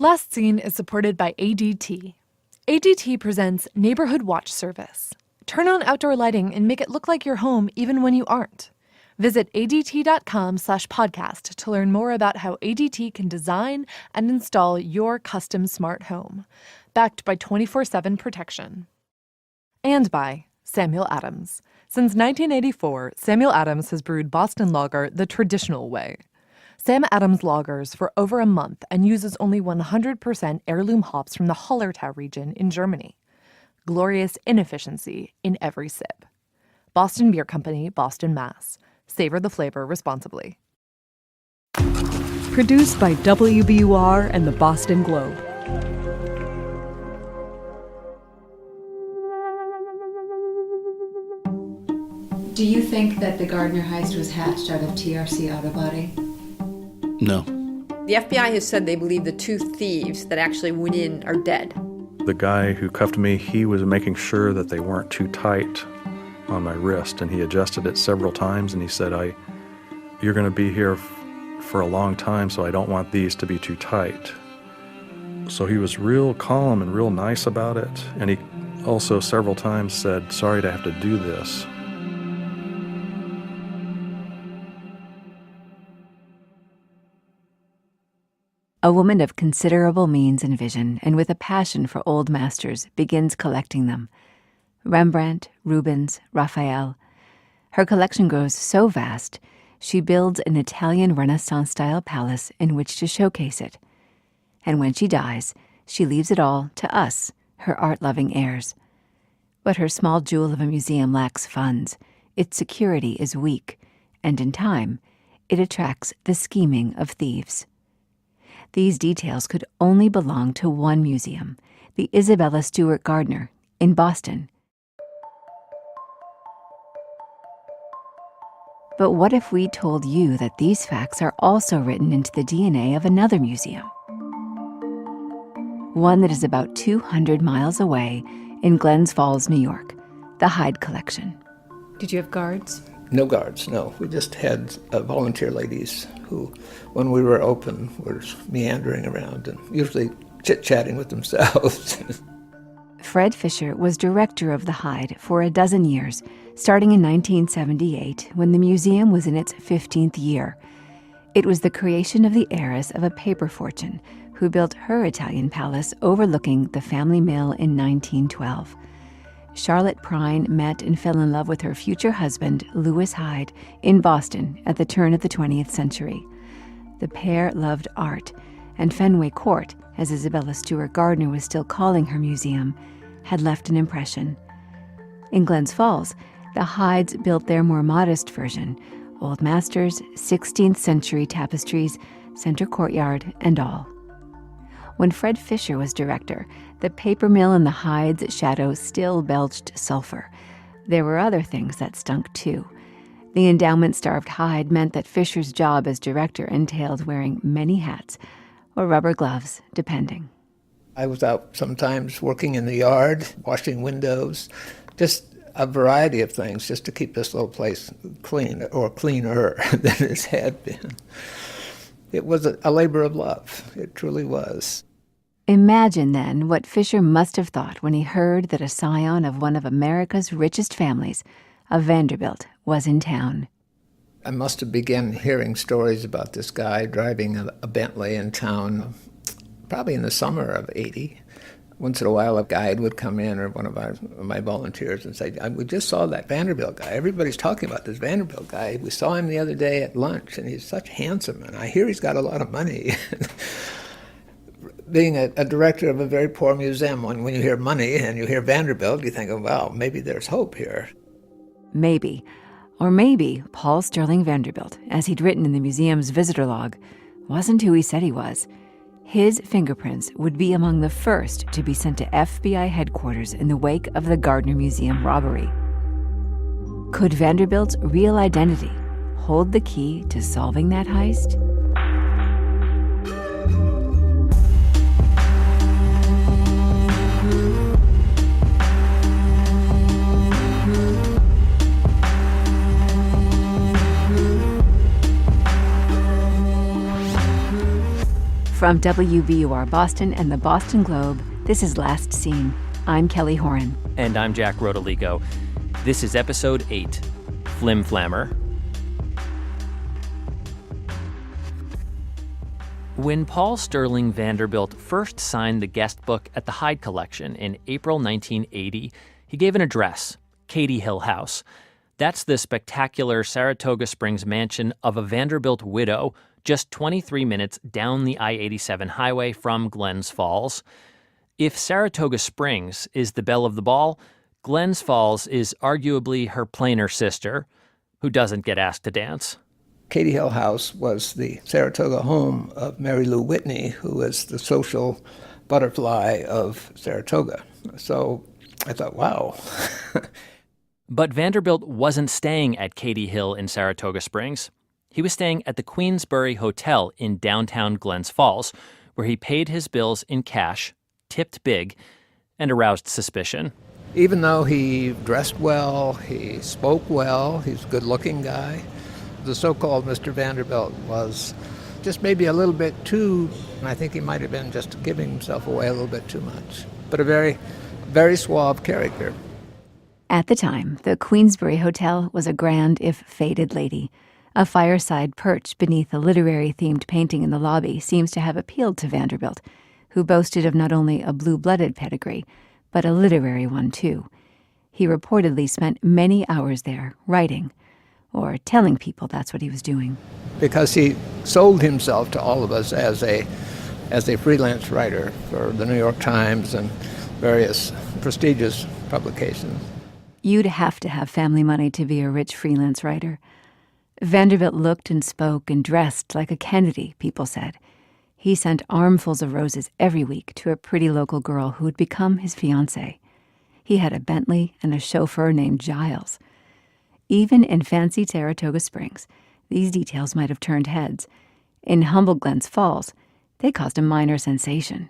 Last Scene is supported by ADT. ADT presents Neighborhood Watch Service. Turn on outdoor lighting and make it look like you're home even when you aren't. Visit ADT.com/podcast to learn more about how ADT can design and install your custom smart home. Backed by 24/7 protection. And by Samuel Adams. Since 1984, Samuel Adams has brewed Boston Lager the traditional way. Sam Adams lagers for over a month and uses only 100% heirloom hops from the Hallertau region in Germany. Glorious inefficiency in every sip. Boston Beer Company, Boston, Mass. Savor the flavor responsibly. Produced by WBUR and the Boston Globe. Do you think that the Gardner heist was hatched out of TRC Auto Body? No. The FBI has said they believe the two thieves that actually went in are dead. The guy who cuffed me, he was making sure that they weren't too tight on my wrist, and he adjusted it several times, and he said, you're going to be here for a long time, so I don't want these to be too tight. So he was real calm and real nice about it, and he also several times said, sorry to have to do this. A woman of considerable means and vision, and with a passion for old masters, begins collecting them. Rembrandt, Rubens, Raphael. Her collection grows so vast, she builds an Italian Renaissance-style palace in which to showcase it. And when she dies, she leaves it all to us, her art-loving heirs. But her small jewel of a museum lacks funds, its security is weak, and in time, it attracts the scheming of thieves. These details could only belong to one museum, the Isabella Stewart Gardner in Boston. But what if we told you that these facts are also written into the DNA of another museum? One that is about 200 miles away in Glens Falls, New York, the Hyde Collection. Did you have guards? No guards, no. We just had volunteer ladies who, when we were open, were meandering around and usually chit-chatting with themselves. Fred Fisher was director of the Hyde for a dozen years, starting in 1978 when the museum was in its 15th year. It was the creation of the heiress of a paper fortune who built her Italian palace overlooking the family mill in 1912. Charlotte Prine met and fell in love with her future husband, Louis Hyde, in Boston at the turn of the 20th century. The pair loved art, and Fenway Court, as Isabella Stewart Gardner was still calling her museum, had left an impression. In Glens Falls, the Hydes built their more modest version, old masters, 16th century tapestries, center courtyard, and all. When Fred Fisher was director, the paper mill in the Hyde's shadow still belched sulfur. There were other things that stunk too. The endowment-starved Hyde meant that Fisher's job as director entailed wearing many hats, or rubber gloves, depending. I was out sometimes working in the yard, washing windows, just a variety of things just to keep this little place clean, or cleaner than it had been. It was a labor of love. It truly was. Imagine, then, what Fisher must have thought when he heard that a scion of one of America's richest families, a Vanderbilt, was in town. I must have begun hearing stories about this guy driving a Bentley in town, probably in the summer of '80. Once in a while, a guide would come in, or one of my volunteers, and say, we just saw that Vanderbilt guy. Everybody's talking about this Vanderbilt guy. We saw him the other day at lunch, and he's such handsome, and I hear he's got a lot of money. Being a director of a very poor museum, when you hear money and you hear Vanderbilt, you think, oh, wow, maybe there's hope here. Maybe. Or maybe Paul Sterling Vanderbilt, as he'd written in the museum's visitor log, wasn't who he said he was. His fingerprints would be among the first to be sent to FBI headquarters in the wake of the Gardner Museum robbery. Could Vanderbilt's real identity hold the key to solving that heist? From WBUR Boston and the Boston Globe, this is Last Seen. I'm Kelly Horan. And I'm Jack Rodoligo. This is Episode 8, Flimflammer. When Paul Sterling Vanderbilt first signed the guest book at the Hyde Collection in April 1980, he gave an address, Katy Hill House. That's the spectacular Saratoga Springs mansion of a Vanderbilt widow, just 23 minutes down the I-87 highway from Glens Falls. If Saratoga Springs is the belle of the ball, Glens Falls is arguably her plainer sister, who doesn't get asked to dance. Katy Hill House was the Saratoga home of Mary Lou Whitney, who was the social butterfly of Saratoga. So I thought, wow. But Vanderbilt wasn't staying at Katy Hill in Saratoga Springs. He was staying at the Queensbury Hotel in downtown Glens Falls, where he paid his bills in cash, tipped big, and aroused suspicion. Even though he dressed well, he spoke well, he's a good-looking guy, the so-called Mr. Vanderbilt was just maybe a little bit too, and I think he might have been just giving himself away a little bit too much, but a very, very suave character. At the time, the Queensbury Hotel was a grand if faded lady. A fireside perch beneath a literary-themed painting in the lobby seems to have appealed to Vanderbilt, who boasted of not only a blue-blooded pedigree, but a literary one, too. He reportedly spent many hours there writing, or telling people that's what he was doing. Because he sold himself to all of us as a freelance writer for the New York Times and various prestigious publications. You'd have to have family money to be a rich freelance writer. Vanderbilt looked and spoke and dressed like a Kennedy, people said. He sent armfuls of roses every week to a pretty local girl who would become his fiancée. He had a Bentley and a chauffeur named Giles. Even in fancy Saratoga Springs, these details might have turned heads. In humble Glens Falls, they caused a minor sensation.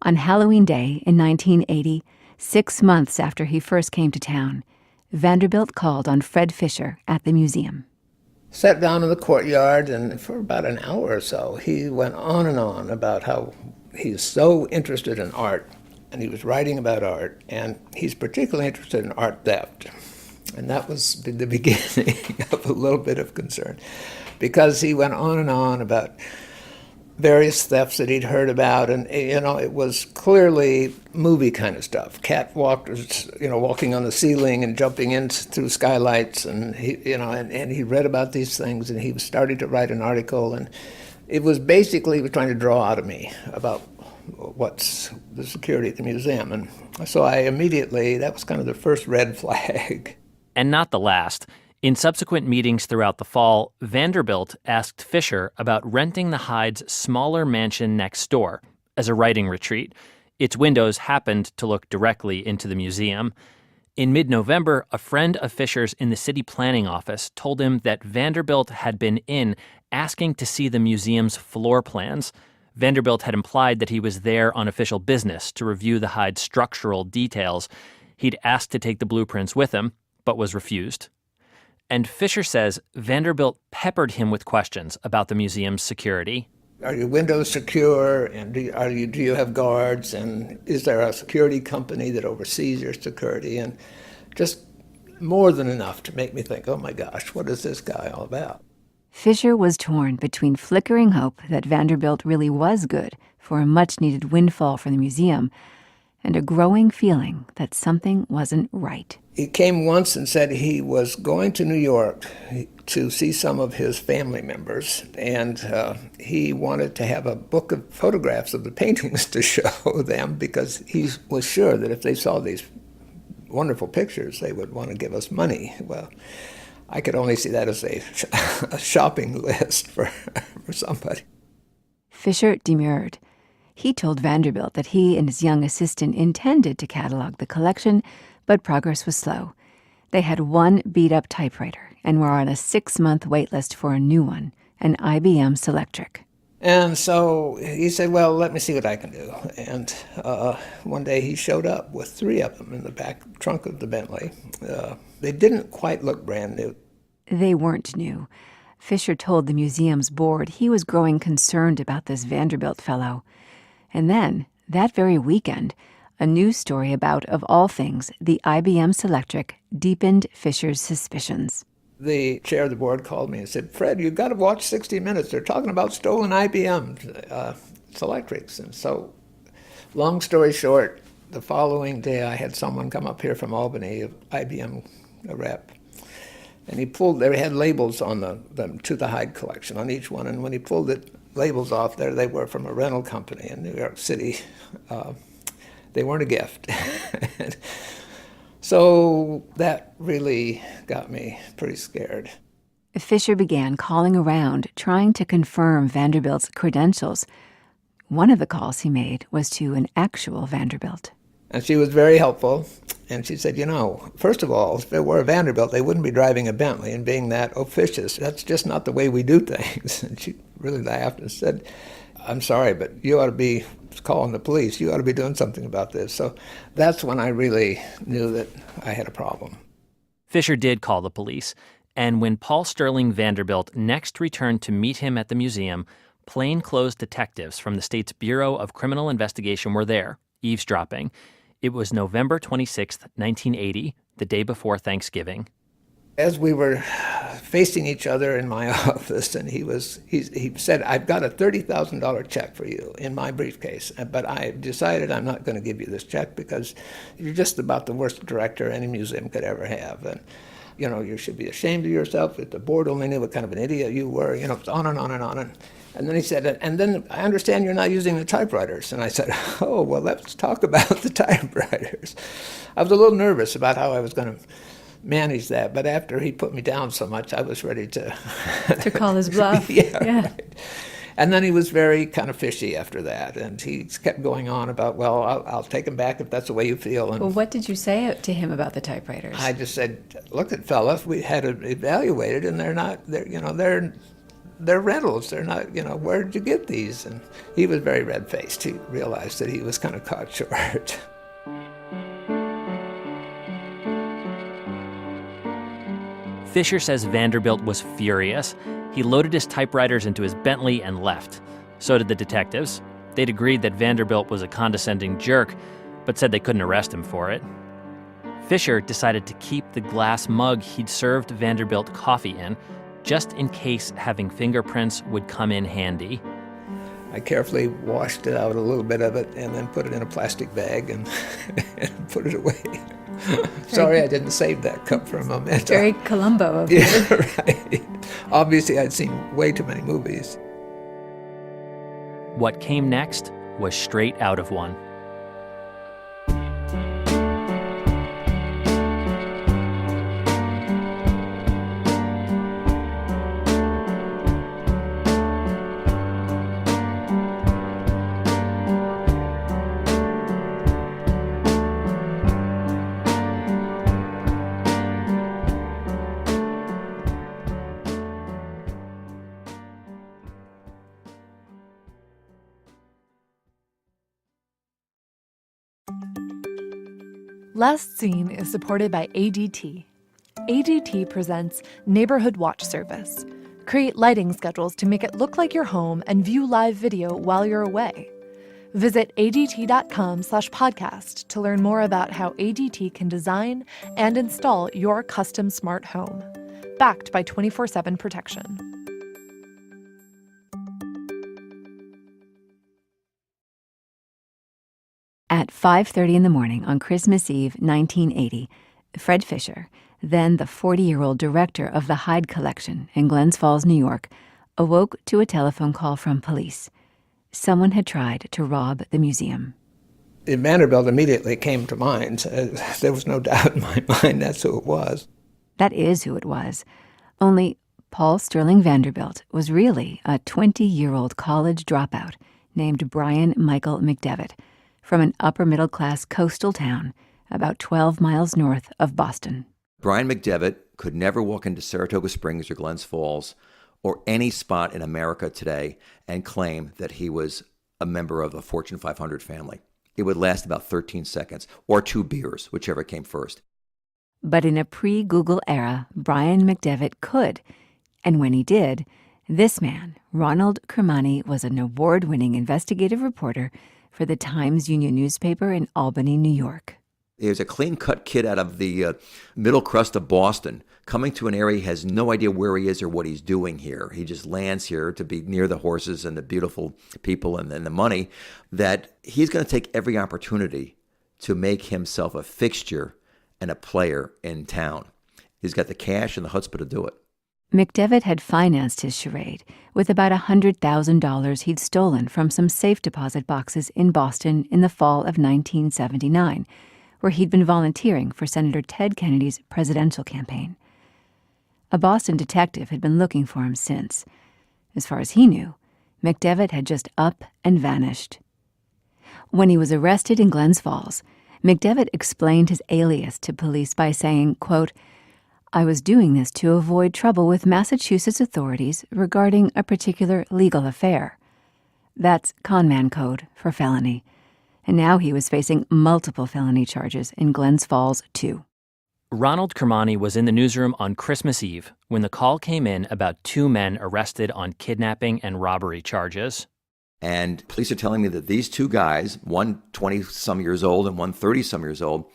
On Halloween Day in 1980, 6 months after he first came to town, Vanderbilt called on Fred Fisher at the museum. Sat down in the courtyard, and for about an hour or so, he went on and on about how he's so interested in art, and he was writing about art, and he's particularly interested in art theft. And that was the beginning of a little bit of concern, because he went on and on about various thefts that he'd heard about, and it was clearly movie kind of stuff. Catwalkers, walking on the ceiling and jumping in through skylights, and he read about these things, and he was starting to write an article, and it was basically he was trying to draw out of me about what's the security at the museum, and so that was kind of the first red flag. And not the last. In subsequent meetings throughout the fall, Vanderbilt asked Fisher about renting the Hyde's smaller mansion next door as a writing retreat. Its windows happened to look directly into the museum. In mid-November, a friend of Fisher's in the city planning office told him that Vanderbilt had been in asking to see the museum's floor plans. Vanderbilt had implied that he was there on official business to review the Hyde's structural details. He'd asked to take the blueprints with him, but was refused. And Fisher says Vanderbilt peppered him with questions about the museum's security. Are your windows secure? And do you have guards? And is there a security company that oversees your security? And just more than enough to make me think, oh my gosh, what is this guy all about? Fisher was torn between flickering hope that Vanderbilt really was good for a much-needed windfall for the museum and a growing feeling that something wasn't right. He came once and said he was going to New York to see some of his family members, and he wanted to have a book of photographs of the paintings to show them because he was sure that if they saw these wonderful pictures, they would want to give us money. Well, I could only see that as a shopping list for somebody. Fisher demurred. He told Vanderbilt that he and his young assistant intended to catalog the collection, but progress was slow. They had one beat-up typewriter and were on a 6-month wait list for a new one, an IBM Selectric. And so he said, well, let me see what I can do. And one day he showed up with 3 of them in the back trunk of the Bentley. They didn't quite look brand new. They weren't new. Fisher told the museum's board he was growing concerned about this Vanderbilt fellow. And then, that very weekend, a news story about, of all things, the IBM Selectric deepened Fisher's suspicions. The chair of the board called me and said, "Fred, you've got to watch 60 Minutes. They're talking about stolen IBM Selectrics." And so, long story short, the following day I had someone come up here from Albany, IBM rep, and they had labels on the To the Hyde collection on each one, and when he pulled the labels off, there they were from a rental company in New York City. They weren't a gift. So that really got me pretty scared. Fisher began calling around, trying to confirm Vanderbilt's credentials. One of the calls he made was to an actual Vanderbilt. And she was very helpful. And she said, first of all, if it were a Vanderbilt, they wouldn't be driving a Bentley and being that officious. That's just not the way we do things. And she really laughed and said, "I'm sorry, but you ought to be calling the police. You ought to be doing something about this." So that's when I really knew that I had a problem. Fisher did call the police, and when Paul Sterling Vanderbilt next returned to meet him at the museum, plainclothes detectives from the state's Bureau of Criminal Investigation were there, eavesdropping. It was November 26th, 1980, the day before Thanksgiving. As we were facing each other in my office, and he said, "I've got a $30,000 check for you in my briefcase, but I decided I'm not going to give you this check because you're just about the worst director any museum could ever have. And, you should be ashamed of yourself. If the board only knew what kind of an idiot you were," it's on and on and on. And then he said, "And then I understand you're not using the typewriters." And I said, "Oh, well, let's talk about the typewriters." I was a little nervous about how I was going to manage that, but after he put me down so much, I was ready to call his bluff. Yeah. Right. And then he was very kind of fishy after that, and he kept going on about, "Well, I'll take them back if that's the way you feel." And well, what did you say to him about the typewriters? I just said, "Look at fella, we had it evaluated, and they're rentals. They're not, where did you get these?" And he was very red-faced. He realized that he was kind of caught short. Fisher says Vanderbilt was furious. He loaded his typewriters into his Bentley and left. So did the detectives. They'd agreed that Vanderbilt was a condescending jerk, but said they couldn't arrest him for it. Fisher decided to keep the glass mug he'd served Vanderbilt coffee in, just in case having fingerprints would come in handy. I carefully washed it out, a little bit of it, and then put it in a plastic bag and put it away. Sorry I didn't save that cup for a moment. Very Columbo of you. Yeah, right. Obviously, I'd seen way too many movies. What came next was straight out of one. Last Seen is supported by ADT. ADT presents Neighborhood Watch Service. Create lighting schedules to make it look like your home and view live video while you're away. Visit adt.com/podcast to learn more about how ADT can design and install your custom smart home. Backed by 24/7 protection. At 5:30 in the morning on Christmas Eve, 1980, Fred Fisher, then the 40-year-old director of the Hyde Collection in Glens Falls, New York, awoke to a telephone call from police. Someone had tried to rob the museum. Vanderbilt immediately came to mind. There was no doubt in my mind that's who it was. That is who it was. Only Paul Sterling Vanderbilt was really a 20-year-old college dropout named Brian Michael McDevitt, from an upper-middle-class coastal town about 12 miles north of Boston. Brian McDevitt could never walk into Saratoga Springs or Glens Falls or any spot in America today and claim that he was a member of a Fortune 500 family. It would last about 13 seconds, or 2 beers, whichever came first. But in a pre-Google era, Brian McDevitt could, And when he did, this man, Ronald Kermani, was an award-winning investigative reporter for the Times-Union newspaper in Albany, New York. He was a clean-cut kid out of the middle crust of Boston, coming to an area he has no idea where he is or what he's doing here. He just lands here to be near the horses and the beautiful people and the money, that he's going to take every opportunity to make himself a fixture and a player in town. He's got the cash and the chutzpah to do it. McDevitt had financed his charade with about $100,000 he'd stolen from some safe deposit boxes in Boston in the fall of 1979, where he'd been volunteering for Senator Ted Kennedy's presidential campaign. A Boston detective had been looking for him since. As far as he knew, McDevitt had just up and vanished. When he was arrested in Glens Falls, McDevitt explained his alias to police by saying, quote, "I was doing this to avoid trouble with Massachusetts authorities regarding a particular legal affair." That's conman code for felony. And now he was facing multiple felony charges in Glens Falls, too. Ronald Kermani was in the newsroom on Christmas Eve when the call came in about two men arrested on kidnapping and robbery charges. And police are telling me that these two guys, one 20-some years old and one 30-some years old,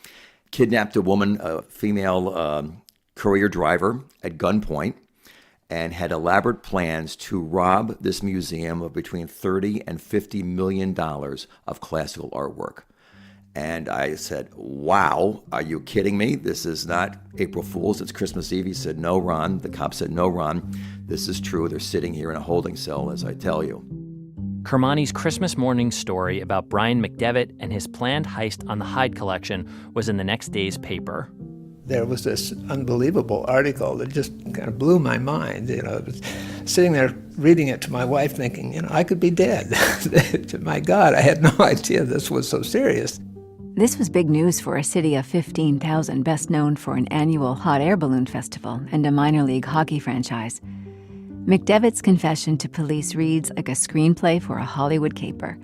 kidnapped a woman, a female courier driver, at gunpoint, and had elaborate plans to rob this museum of between $30 and $50 million of classical artwork. And I said, wow, are you kidding me? This is not April Fool's, it's Christmas Eve. He said, no, Ron. The cop said, no, Ron, this is true. They're sitting here in a holding cell, as I tell you. Kermani's Christmas morning story about Brian McDevitt and his planned heist on the Hyde collection was in the next day's paper. There was this unbelievable article that just kind of blew my mind. I was sitting there reading it to my wife thinking, I could be dead. My God, I had no idea this was so serious. This was big news for a city of 15,000 best known for an annual hot air balloon festival and a minor league hockey franchise. McDevitt's confession to police reads like a screenplay for a Hollywood caper.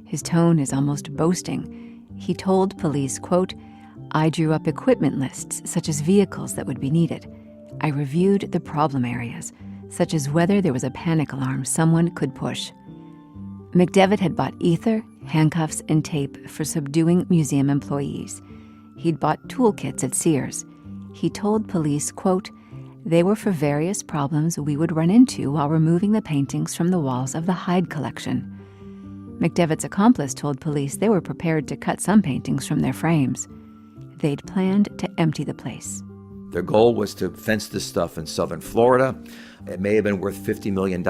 His tone is almost boasting. He told police, quote, "I drew up equipment lists, such as vehicles that would be needed. I reviewed the problem areas, such as whether there was a panic alarm someone could push." McDevitt had bought ether, handcuffs, and tape for subduing museum employees. He'd bought toolkits at Sears. He told police, quote, "They were for various problems we would run into while removing the paintings from the walls of the Hyde collection." McDevitt's accomplice told police they were prepared to cut some paintings from their frames. They'd planned to empty the place. Their goal was to fence this stuff in southern Florida. It may have been worth $50 million.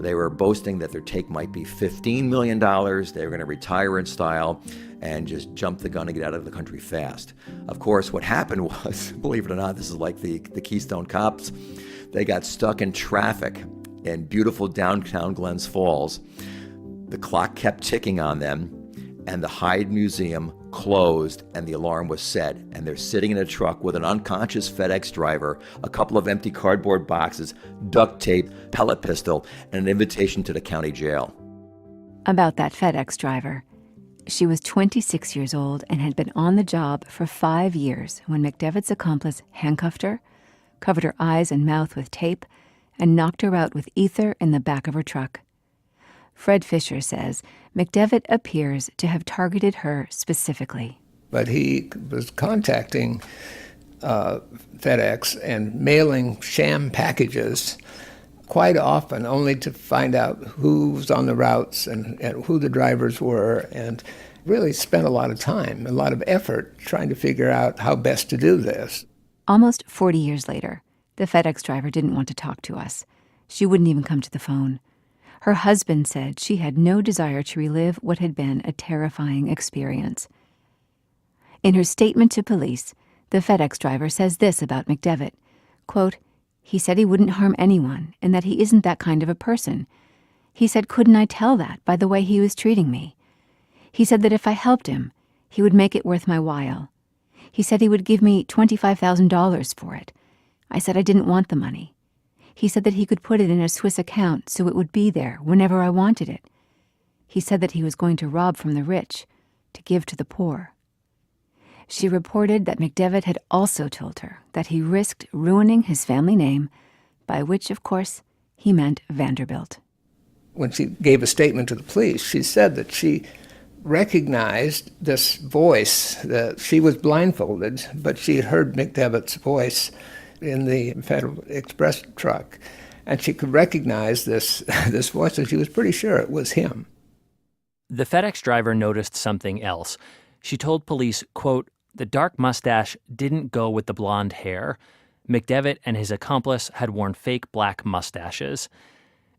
They were boasting that their take might be $15 million. They were going to retire in style and just jump the gun and get out of the country fast. Of course, what happened was, believe it or not, this is like the Keystone Cops. They got stuck in traffic in beautiful downtown Glens Falls. The clock kept ticking on them, and the Hyde Museum closed, and the alarm was set, and they're sitting in a truck with an unconscious FedEx driver, a couple of empty cardboard boxes, duct tape, pellet pistol, and an invitation to the county jail. About that FedEx driver. She was 26 years old and had been on the job for 5 years when McDevitt's accomplice handcuffed her, covered her eyes and mouth with tape, and knocked her out with ether in the back of her truck. Fred Fisher says McDevitt appears to have targeted her specifically. But he was contacting FedEx and mailing sham packages quite often, only to find out who was on the routes and who the drivers were, and really spent a lot of time, a lot of effort trying to figure out how best to do this. Almost 40 years later, the FedEx driver didn't want to talk to us. She wouldn't even come to the phone. Her husband said she had no desire to relive what had been a terrifying experience. In her statement to police, the FedEx driver says this about McDevitt, quote, "He said he wouldn't harm anyone and that he isn't that kind of a person. He said, couldn't I tell that by the way he was treating me? He said that if I helped him, he would make it worth my while. He said he would give me $25,000 for it. I said I didn't want the money. He said that he could put it in a Swiss account so it would be there whenever I wanted it. He said that he was going to rob from the rich to give to the poor." She reported that McDevitt had also told her that he risked ruining his family name, by which, of course, he meant Vanderbilt. When she gave a statement to the police, she said that she recognized this voice, that she was blindfolded, but she had heard McDevitt's voice in the Federal Express truck, and she could recognize this voice, and she was pretty sure it was him. The FedEx driver noticed something else. She told police, quote, "The dark mustache didn't go with the blonde hair. McDevitt and his accomplice had worn fake black mustaches."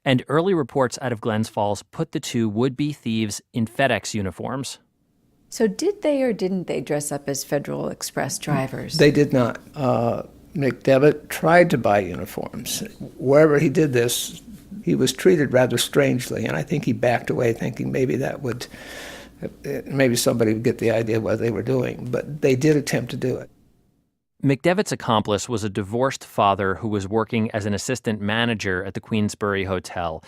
And early reports out of Glens Falls put the two would-be thieves in FedEx uniforms. So did they or didn't they dress up as Federal Express drivers? They did not. McDevitt tried to buy uniforms. Wherever he did this, he was treated rather strangely, and I think he backed away thinking maybe somebody would get the idea of what they were doing. But they did attempt to do it. McDevitt's accomplice was a divorced father who was working as an assistant manager at the Queensbury Hotel.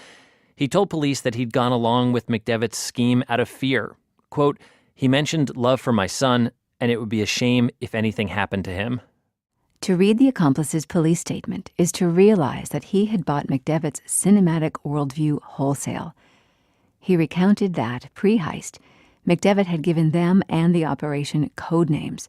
He told police that he'd gone along with McDevitt's scheme out of fear. Quote, "He mentioned love for my son, and it would be a shame if anything happened to him." To read the accomplice's police statement is to realize that he had bought McDevitt's cinematic worldview wholesale. He recounted that, pre-heist, McDevitt had given them and the operation code names.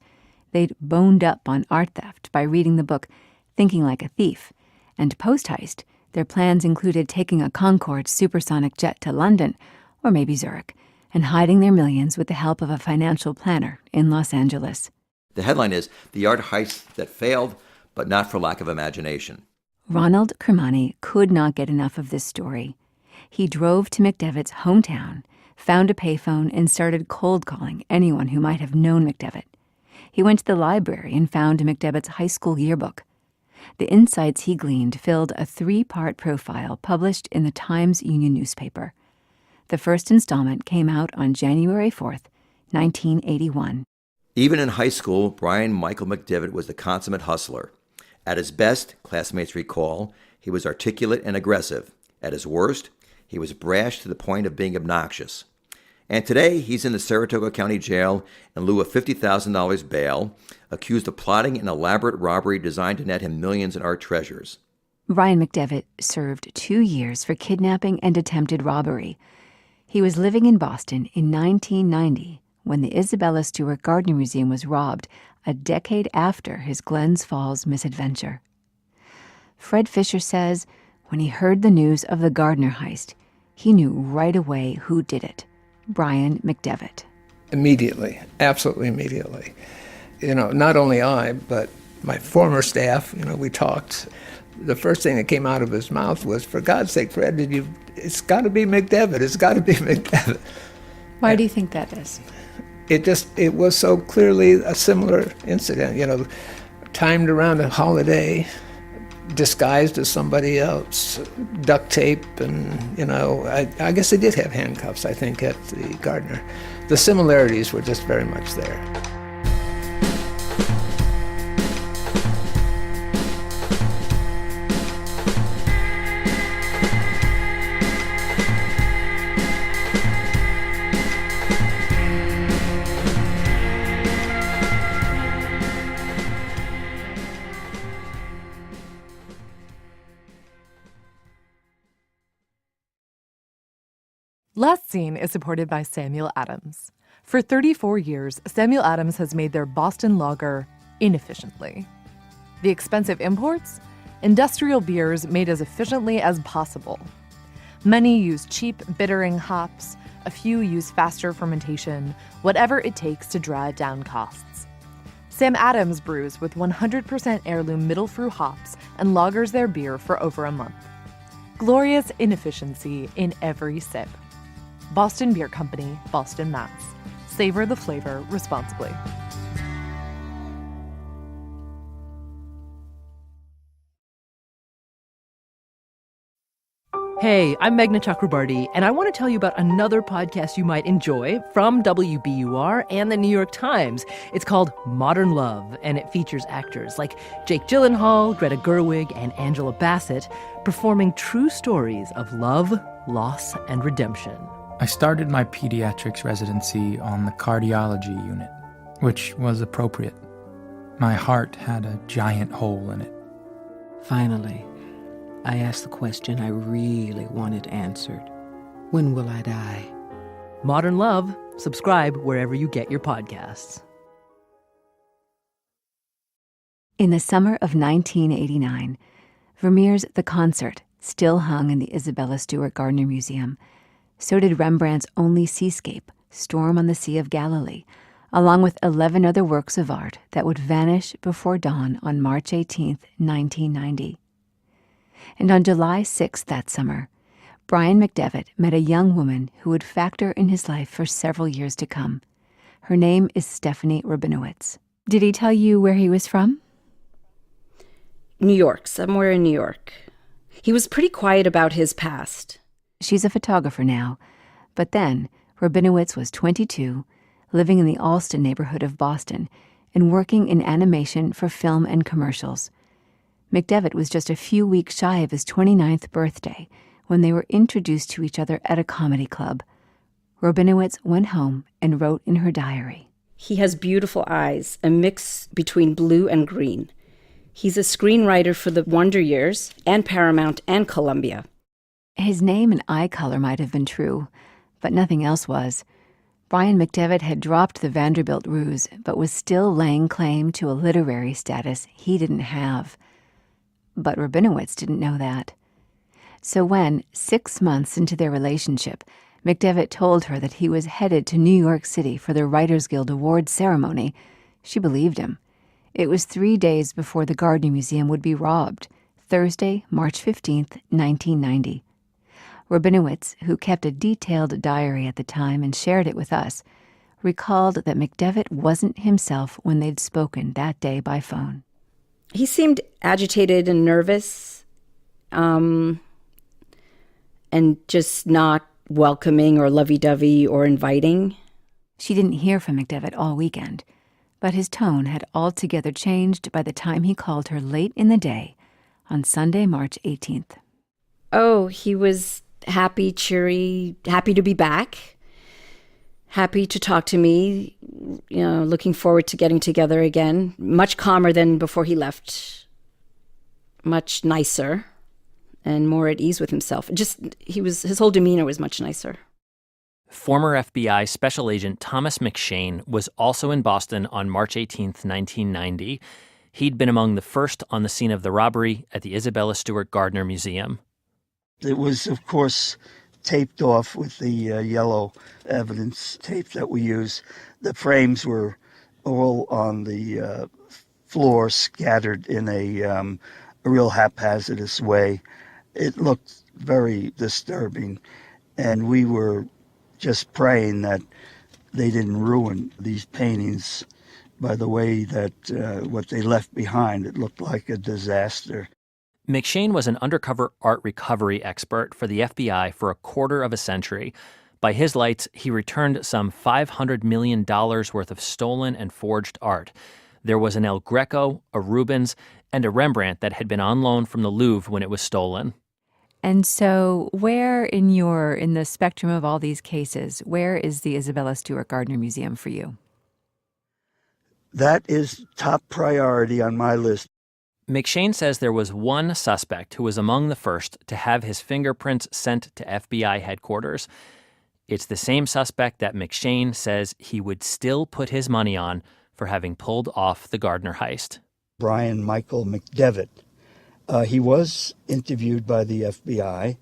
They'd boned up on art theft by reading the book Thinking Like a Thief, and post-heist, their plans included taking a Concorde supersonic jet to London, or maybe Zurich, and hiding their millions with the help of a financial planner in Los Angeles. The headline is, "The Art Heist That Failed, but Not for Lack of Imagination." Ronald Cremani could not get enough of this story. He drove to McDevitt's hometown, found a payphone, and started cold calling anyone who might have known McDevitt. He went to the library and found McDevitt's high school yearbook. The insights he gleaned filled a 3-part profile published in the Times-Union newspaper. The first installment came out on January 4th, 1981. Even in high school, Brian Michael McDevitt was the consummate hustler. At his best, classmates recall, he was articulate and aggressive. At his worst, he was brash to the point of being obnoxious. And today, he's in the Saratoga County Jail in lieu of $50,000 bail, accused of plotting an elaborate robbery designed to net him millions in art treasures. Brian McDevitt served 2 years for kidnapping and attempted robbery. He was living in Boston in 1990 when the Isabella Stewart Gardner Museum was robbed, a decade after his Glens Falls misadventure. Fred Fisher says when he heard the news of the Gardner heist, he knew right away who did it. Brian McDevitt. Immediately, absolutely immediately. Not only I, but my former staff, we talked. The first thing that came out of his mouth was, "For God's sake, Fred, it's got to be McDevitt. It's got to be McDevitt." Why do you think that is? It was so clearly a similar incident, timed around a holiday, disguised as somebody else, duct tape, and, I guess they did have handcuffs, I think, at the Gardner. The similarities were just very much there. Last Seen is supported by Samuel Adams. For 34 years, Samuel Adams has made their Boston lager inefficiently. The expensive imports? Industrial beers made as efficiently as possible. Many use cheap, bittering hops. A few use faster fermentation, whatever it takes to drive down costs. Sam Adams brews with 100% heirloom middle fruit hops and lagers their beer for over a month. Glorious inefficiency in every sip. Boston Beer Company, Boston, Mass. Savor the flavor responsibly. Hey, I'm Meghna Chakrabarty, and I want to tell you about another podcast you might enjoy from WBUR and the New York Times. It's called Modern Love, and it features actors like Jake Gyllenhaal, Greta Gerwig, and Angela Bassett performing true stories of love, loss, and redemption. I started my pediatrics residency on the cardiology unit, which was appropriate. My heart had a giant hole in it. Finally, I asked the question I really wanted answered. When will I die? Modern Love. Subscribe wherever you get your podcasts. In the summer of 1989, Vermeer's The Concert still hung in the Isabella Stewart Gardner Museum. So did Rembrandt's only seascape, Storm on the Sea of Galilee, along with 11 other works of art that would vanish before dawn on March 18, 1990. And on July 6th that summer, Brian McDevitt met a young woman who would factor in his life for several years to come. Her name is Stephanie Rabinowitz. Did he tell you where he was from? New York, somewhere in New York. He was pretty quiet about his past. She's a photographer now, but then Rabinowitz was 22, living in the Allston neighborhood of Boston, and working in animation for film and commercials. McDevitt was just a few weeks shy of his 29th birthday when they were introduced to each other at a comedy club. Rabinowitz went home and wrote in her diary. He has beautiful eyes, a mix between blue and green. He's a screenwriter for the Wonder Years and Paramount and Columbia. His name and eye color might have been true, but nothing else was. Brian McDevitt had dropped the Vanderbilt ruse, but was still laying claim to a literary status he didn't have. But Rabinowitz didn't know that. So when, 6 months into their relationship, McDevitt told her that he was headed to New York City for the Writers Guild Awards ceremony, she believed him. It was 3 days before the Gardner Museum would be robbed, Thursday, March 15th, 1990. Rabinowitz, who kept a detailed diary at the time and shared it with us, recalled that McDevitt wasn't himself when they'd spoken that day by phone. He seemed agitated and nervous, and just not welcoming or lovey-dovey or inviting. She didn't hear from McDevitt all weekend, but his tone had altogether changed by the time he called her late in the day on Sunday, March 18th. Oh, he was happy, cheery, happy to be back, happy to talk to me, looking forward to getting together again, much calmer than before he left, much nicer and more at ease with himself. His whole demeanor was much nicer. Former FBI Special Agent Thomas McShane was also in Boston on March 18, 1990. He'd been among the first on the scene of the robbery at the Isabella Stewart Gardner Museum. It was, of course, taped off with the yellow evidence tape that we use. The frames were all on the floor, scattered in a real haphazardous way. It looked very disturbing, and we were just praying that they didn't ruin these paintings by the way that what they left behind. It looked like a disaster. McShane was an undercover art recovery expert for the FBI for a quarter of a century. By his lights, he returned some $500 million worth of stolen and forged art. There was an El Greco, a Rubens, and a Rembrandt that had been on loan from the Louvre when it was stolen. And so where in the spectrum of all these cases, where is the Isabella Stewart Gardner Museum for you? That is top priority on my list. McShane says there was one suspect who was among the first to have his fingerprints sent to FBI headquarters. It's the same suspect that McShane says he would still put his money on for having pulled off the Gardner heist. Brian Michael McDevitt. He was interviewed by the FBI,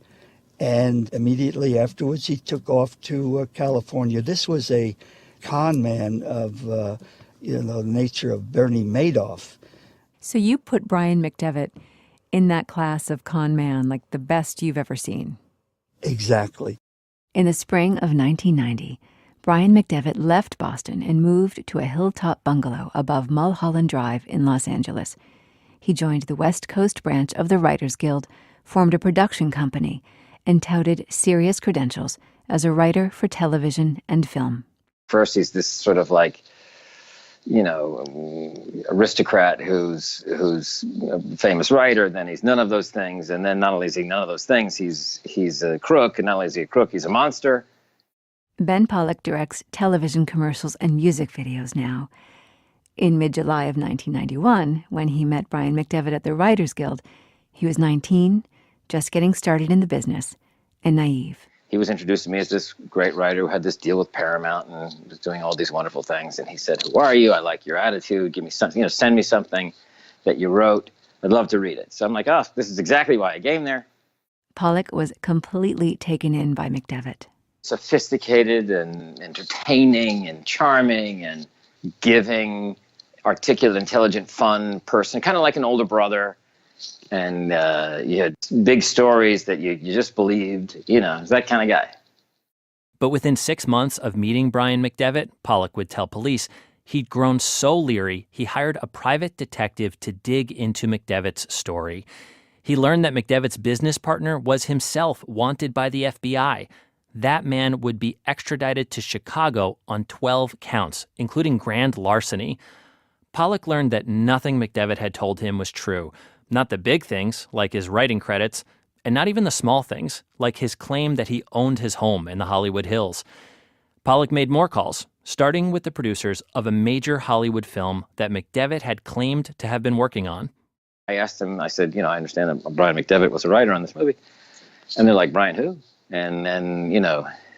and immediately afterwards he took off to California. This was a con man of the nature of Bernie Madoff. So you put Brian McDevitt in that class of con man, like the best you've ever seen. Exactly. In the spring of 1990, Brian McDevitt left Boston and moved to a hilltop bungalow above Mulholland Drive in Los Angeles. He joined the West Coast branch of the Writers Guild, formed a production company, and touted serious credentials as a writer for television and film. First, he's this sort of aristocrat who's a famous writer. Then he's none of those things. And then not only is he none of those things, he's a crook. And not only is he a crook, he's a monster. Ben Pollack directs television commercials and music videos now. In mid-July of 1991, when he met Brian McDevitt at the Writers Guild, he was 19, just getting started in the business, and naive. He was introduced to me as this great writer who had this deal with Paramount and was doing all these wonderful things. And he said, "Who are you? I like your attitude. Give me something, send me something that you wrote. I'd love to read it." So I'm like, oh, this is exactly why I came there. Pollock was completely taken in by McDevitt. Sophisticated and entertaining and charming and giving, articulate, intelligent, fun person, kind of like an older brother. And you had big stories that you just believed, that kind of guy. But within 6 months of meeting Brian McDevitt, Pollock would tell police, he'd grown so leery, he hired a private detective to dig into McDevitt's story. He learned that McDevitt's business partner was himself wanted by the FBI. That man would be extradited to Chicago on 12 counts, including grand larceny. Pollock learned that nothing McDevitt had told him was true. Not the big things, like his writing credits, and not even the small things, like his claim that he owned his home in the Hollywood Hills. Pollock made more calls, starting with the producers of a major Hollywood film that McDevitt had claimed to have been working on. I asked him, I said, I understand that Brian McDevitt was a writer on this movie. And they're like, "Brian who?" And then,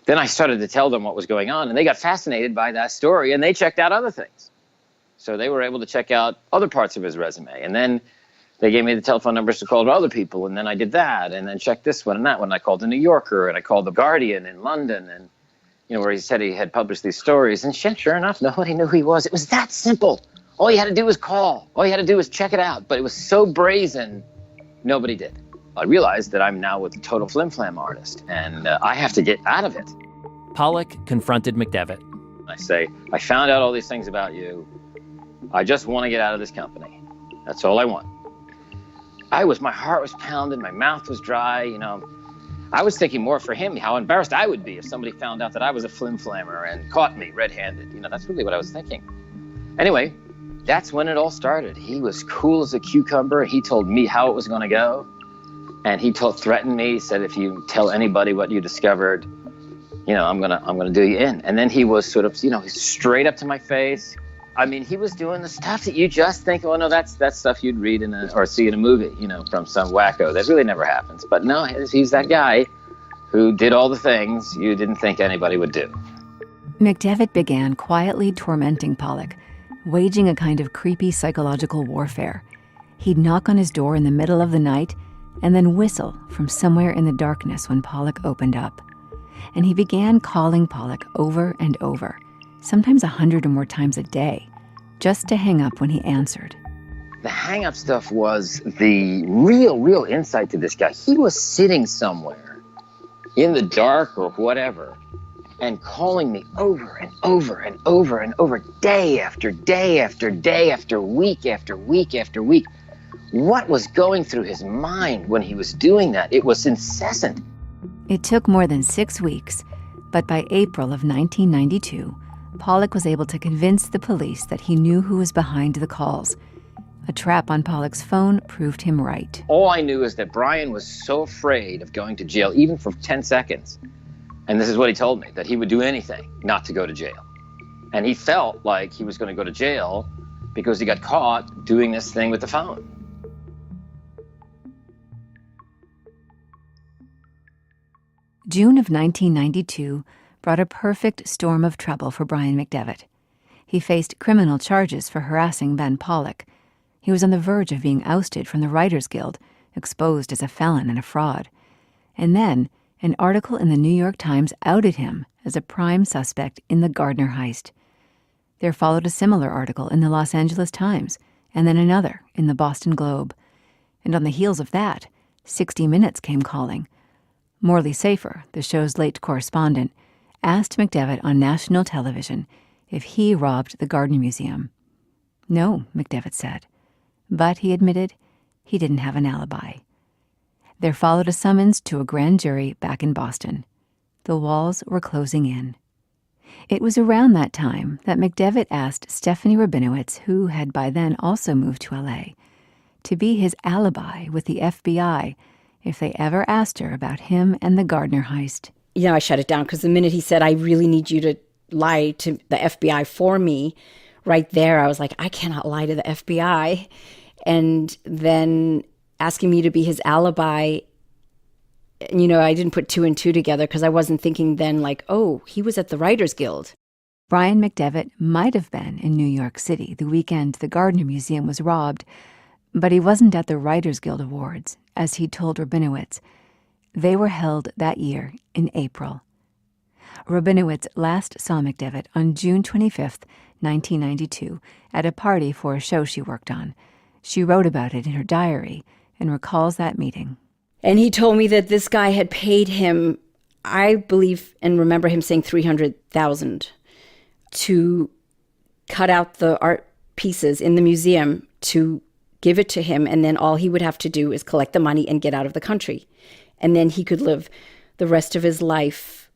then I started to tell them what was going on, and they got fascinated by that story, and they checked out other things. So they were able to check out other parts of his resume. And then they gave me the telephone numbers to call to other people, and then I did that, and then checked this one and that one. I called the New Yorker, and I called the Guardian in London, and where he said he had published these stories. And sure enough, nobody knew who he was. It was that simple. All you had to do was call. All you had to do was check it out. But it was so brazen, nobody did. I realized that I'm now with a total flim-flam artist, and I have to get out of it. Pollock confronted McDevitt. I say, "I found out all these things about you. I just want to get out of this company. That's all I want." My heart was pounding, my mouth was dry, I was thinking more for him, how embarrassed I would be if somebody found out that I was a flim-flammer and caught me red-handed. That's really what I was thinking. Anyway, that's when it all started. He was cool as a cucumber. He told me how it was going to go. And he threatened me, said, "If you tell anybody what you discovered, I'm gonna do you in." And then he was sort of, straight up to my face. I mean, he was doing the stuff that you just think, "Oh no, that's stuff you'd read or see in a movie, from some wacko that really never happens." But no, he's that guy who did all the things you didn't think anybody would do. McDevitt began quietly tormenting Pollock, waging a kind of creepy psychological warfare. He'd knock on his door in the middle of the night and then whistle from somewhere in the darkness when Pollock opened up. And he began calling Pollock over and over, sometimes 100 or more times a day, just to hang up when he answered. The hang-up stuff was the real insight to this guy. He was sitting somewhere in the dark or whatever and calling me over and over and over and over, day after day after day after week after week after week. What was going through his mind when he was doing that? It was incessant. It took more than 6 weeks, but by April of 1992, Pollock was able to convince the police that he knew who was behind the calls. A trap on Pollock's phone proved him right. All I knew is that Brian was so afraid of going to jail, even for 10 seconds. And this is what he told me, that he would do anything not to go to jail. And he felt like he was going to go to jail because he got caught doing this thing with the phone. June of 1992 brought a perfect storm of trouble for Brian McDevitt. He faced criminal charges for harassing Ben Pollock. He was on the verge of being ousted from the Writers Guild, exposed as a felon and a fraud. And then, an article in the New York Times outed him as a prime suspect in the Gardner heist. There followed a similar article in the Los Angeles Times, and then another in the Boston Globe. And on the heels of that, 60 Minutes came calling. Morley Safer, the show's late correspondent, asked McDevitt on national television if he robbed the Gardner Museum. No, McDevitt said, but he admitted he didn't have an alibi. There followed a summons to a grand jury back in Boston. The walls were closing in. It was around that time that McDevitt asked Stephanie Rabinowitz, who had by then also moved to L.A., to be his alibi with the FBI if they ever asked her about him and the Gardner heist. I shut it down because the minute he said, "I really need you to lie to the FBI for me," right there, I was like, I cannot lie to the FBI. And then asking me to be his alibi, I didn't put two and two together because I wasn't thinking then like, oh, he was at the Writers Guild. Brian McDevitt might have been in New York City the weekend the Gardner Museum was robbed, but he wasn't at the Writers Guild Awards, as he told Rabinowitz. They were held that year in April. Rabinowitz last saw McDevitt on June 25th, 1992, at a party for a show she worked on. She wrote about it in her diary and recalls that meeting. And he told me that this guy had paid him, I believe and remember him saying $300,000 to cut out the art pieces in the museum to give it to him, and then all he would have to do is collect the money and get out of the country. And then he could live the rest of his life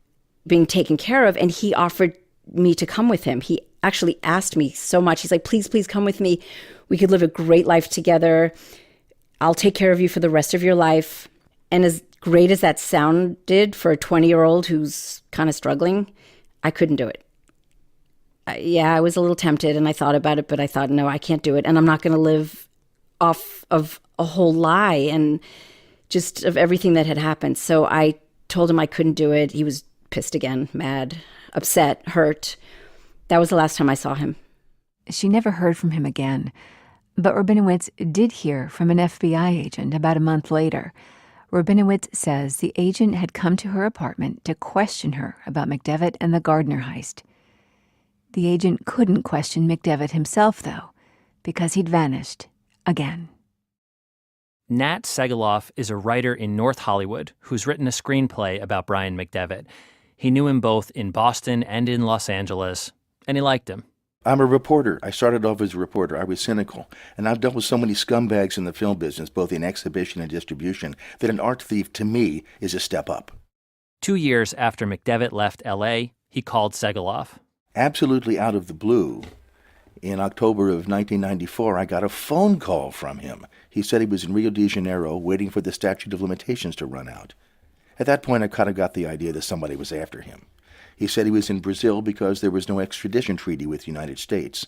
being taken care of, and he offered me to come with him. He actually asked me so much. He's like, please, please come with me. We could live a great life together. I'll take care of you for the rest of your life. And as great as that sounded for a 20-year-old who's kind of struggling, I couldn't do it. I was a little tempted, and I thought about it, but I thought, no, I can't do it. And I'm not going to live off of a whole lie and just of everything that had happened. So I told him I couldn't do it. He was pissed again, mad, upset, hurt. That was the last time I saw him. She never heard from him again. But Rabinowitz did hear from an FBI agent about a month later. Rabinowitz says the agent had come to her apartment to question her about McDevitt and the Gardner heist. The agent couldn't question McDevitt himself, though, because he'd vanished again. Nat Segaloff is a writer in North Hollywood who's written a screenplay about Brian McDevitt. He knew him both in Boston and in Los Angeles, and he liked him. I'm a reporter. I started off as a reporter. I was cynical. And I've dealt with so many scumbags in the film business, both in exhibition and distribution, that an art thief, to me, is a step up. 2 years after McDevitt left L.A., he called Segaloff. Absolutely out of the blue, in October of 1994, I got a phone call from him. He said he was in Rio de Janeiro waiting for the statute of limitations to run out. At that point, I kind of got the idea that somebody was after him. He said he was in Brazil because there was no extradition treaty with the United States.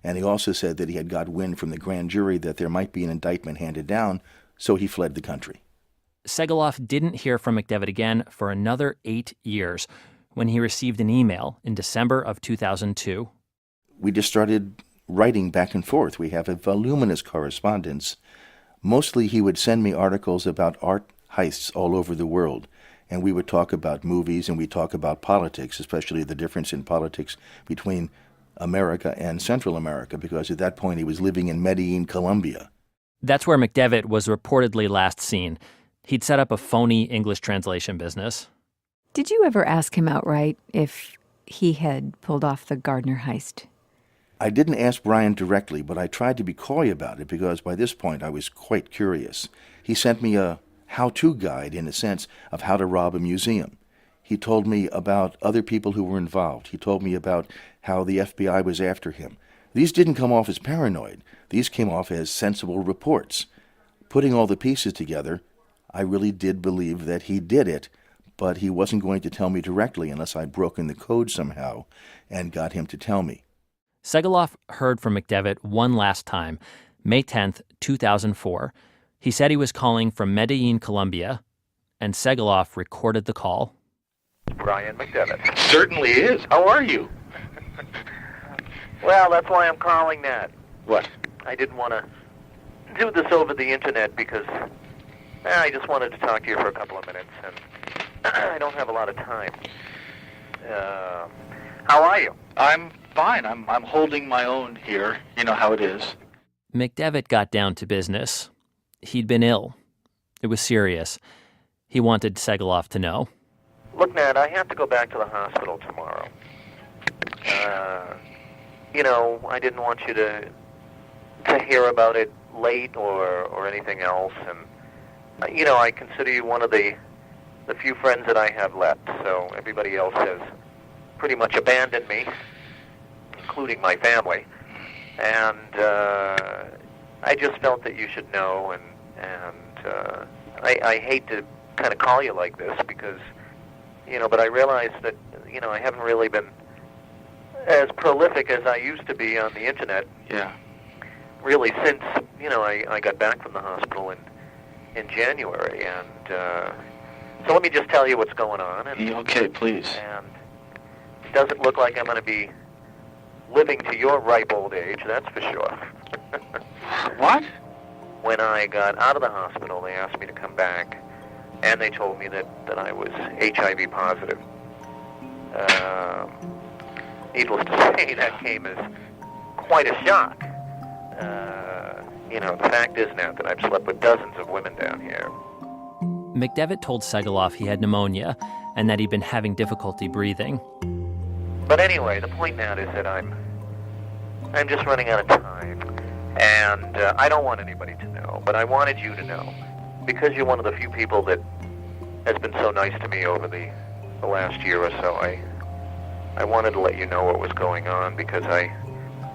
And he also said that he had got wind from the grand jury that there might be an indictment handed down, so he fled the country. Segaloff didn't hear from McDevitt again for another 8 years when he received an email in December of 2002. We just started writing back and forth. We have a voluminous correspondence. Mostly he would send me articles about art heists all over the world. And we would talk about movies, and we'd talk about politics, especially the difference in politics between America and Central America, because at that point he was living in Medellin, Colombia. That's where McDevitt was reportedly last seen. He'd set up a phony English translation business. Did you ever ask him outright if he had pulled off the Gardner heist? I didn't ask Brian directly, but I tried to be coy about it because by this point I was quite curious. He sent me a how-to guide, in a sense, of how to rob a museum. He told me about other people who were involved. He told me about how the FBI was after him. These didn't come off as paranoid. These came off as sensible reports. Putting all the pieces together, I really did believe that he did it, but he wasn't going to tell me directly unless I'd broken the code somehow and got him to tell me. Segaloff heard from McDevitt one last time, May 10th, 2004. He said he was calling from Medellin, Colombia, and Segaloff recorded the call. Brian McDevitt. Certainly is. How are you? Well, that's why I'm calling that. What? I didn't want to do this over the internet because I just wanted to talk to you for a couple of minutes, and I don't have a lot of time. How are you? I'm fine. I'm holding my own here. You know how it is. McDevitt got down to business. He'd been ill. It was serious. He wanted Segaloff to know. Look, Nat, I have to go back to the hospital tomorrow. I didn't want you to hear about it late or anything else. And, I consider you one of the few friends that I have left. So everybody else has pretty much abandoned me, including my family. And I just felt that you should know, and I hate to kind of call you like this because, but I realize that, I haven't really been as prolific as I used to be on the internet. Yeah. Really since, I got back from the hospital in January, and So let me just tell you what's going on. And, Okay, please. And it doesn't look like I'm going to be living to your ripe old age, that's for sure. What? When I got out of the hospital, they asked me to come back, and they told me that I was HIV positive. Needless to say, that came as quite a shock. The fact is now that I've slept with dozens of women down here. McDevitt told Segaloff he had pneumonia and that he'd been having difficulty breathing. But anyway, the point now is that I'm just running out of time, and I don't want anybody to know, but I wanted you to know, because you're one of the few people that has been so nice to me over the last year or so. I wanted to let you know what was going on, because I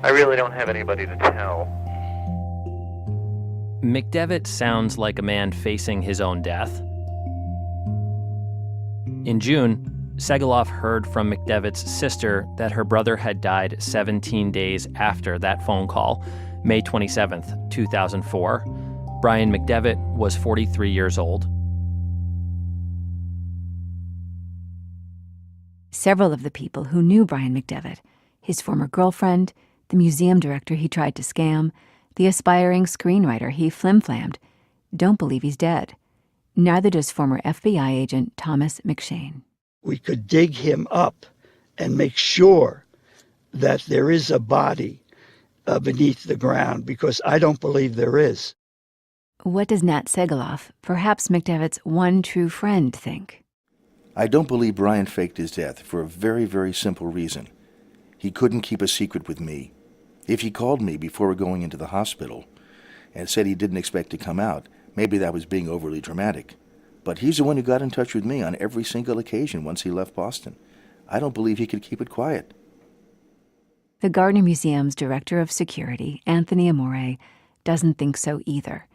really don't have anybody to tell. McDevitt sounds like a man facing his own death. In June, Segaloff heard from McDevitt's sister that her brother had died 17 days after that phone call, May 27th, 2004. Brian McDevitt was 43 years old. Several of the people who knew Brian McDevitt, his former girlfriend, the museum director he tried to scam, the aspiring screenwriter he flimflammed, don't believe he's dead. Neither does former FBI agent Thomas McShane. We could dig him up and make sure that there is a body beneath the ground, because I don't believe there is. What does Nat Segaloff, perhaps McDevitt's one true friend, think? I don't believe Brian faked his death for a very, very simple reason. He couldn't keep a secret with me. If he called me before going into the hospital and said he didn't expect to come out, maybe that was being overly dramatic. But he's the one who got in touch with me on every single occasion once he left Boston. I don't believe he could keep it quiet. The Gardner Museum's director of security, Anthony Amore, doesn't think so either.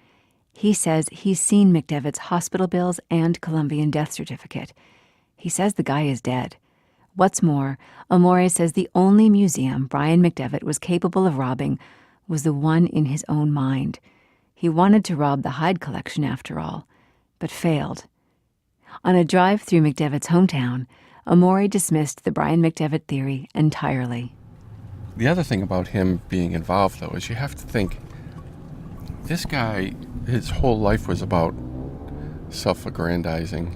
He says he's seen McDevitt's hospital bills and Colombian death certificate. He says the guy is dead. What's more, Amore says the only museum Brian McDevitt was capable of robbing was the one in his own mind. He wanted to rob the Hyde collection after all, but failed. On a drive through McDevitt's hometown, Amore dismissed the Brian McDevitt theory entirely. The other thing about him being involved, though, is you have to think, this guy, his whole life was about self-aggrandizing.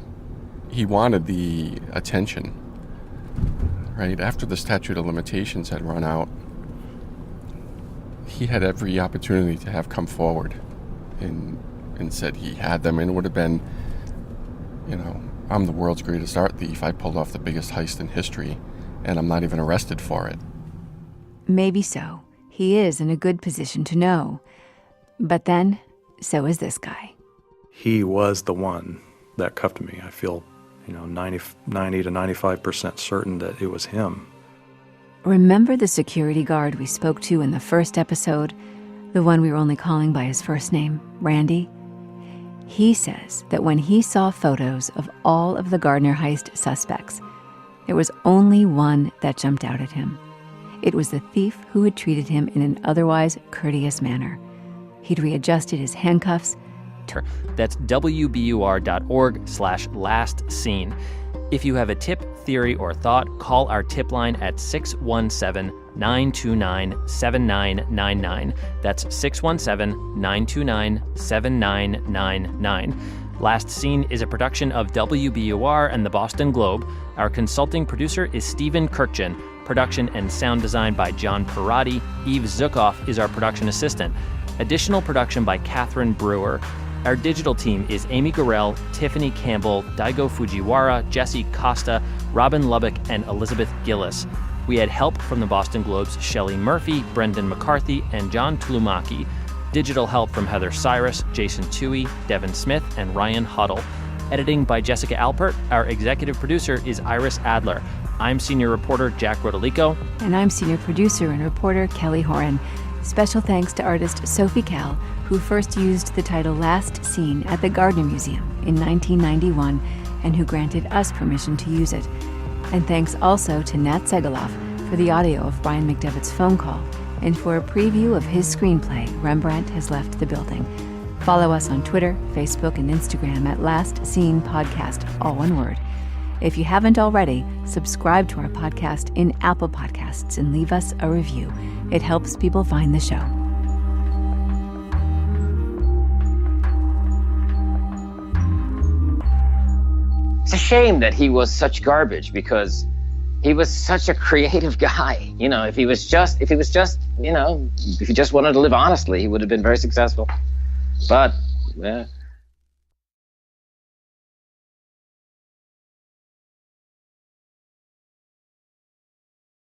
He wanted the attention, right? After the statute of limitations had run out, he had every opportunity to have come forward and said he had them, and it would have been, I'm the world's greatest art thief. I pulled off the biggest heist in history, and I'm not even arrested for it. Maybe so. He is in a good position to know. But then, so is this guy. He was the one that cuffed me. I feel, 90 to 95% certain that it was him. Remember the security guard we spoke to in the first episode? The one we were only calling by his first name, Randy? He says that when he saw photos of all of the Gardner heist suspects, there was only one that jumped out at him. It was the thief who had treated him in an otherwise courteous manner. He'd readjusted his handcuffs. That's WBUR.org/last scene. If you have a tip, theory, or thought, call our tip line at 617-929-7999. That's 617-929-7999. Last Scene is a production of WBUR and the Boston Globe. Our consulting producer is Stephen Kirkjian. Production and sound design by John Perotti. Eve Zukoff is our production assistant. Additional production by Catherine Brewer. Our digital team is Amy Gorell, Tiffany Campbell, Daigo Fujiwara, Jesse Costa, Robin Lubbock, and Elizabeth Gillis. We had help from the Boston Globe's Shelley Murphy, Brendan McCarthy, and John Tulumaki. Digital help from Heather Cyrus, Jason Toohey, Devin Smith, and Ryan Huddle. Editing by Jessica Alpert. Our executive producer is Iris Adler. I'm senior reporter Jack Rodolico. And I'm senior producer and reporter Kelly Horan. Special thanks to artist Sophie Kell, who first used the title Last Scene at the Gardner Museum in 1991 and who granted us permission to use it. And thanks also to Nat Segaloff for the audio of Brian McDevitt's phone call and for a preview of his screenplay, Rembrandt Has Left the Building. Follow us on Twitter, Facebook, and Instagram at Last Seen Podcast, all one word. If you haven't already, subscribe to our podcast in Apple Podcasts and leave us a review. It helps people find the show. It's a shame that he was such garbage because he was such a creative guy. You know, if he just wanted to live honestly, he would have been very successful. But, yeah.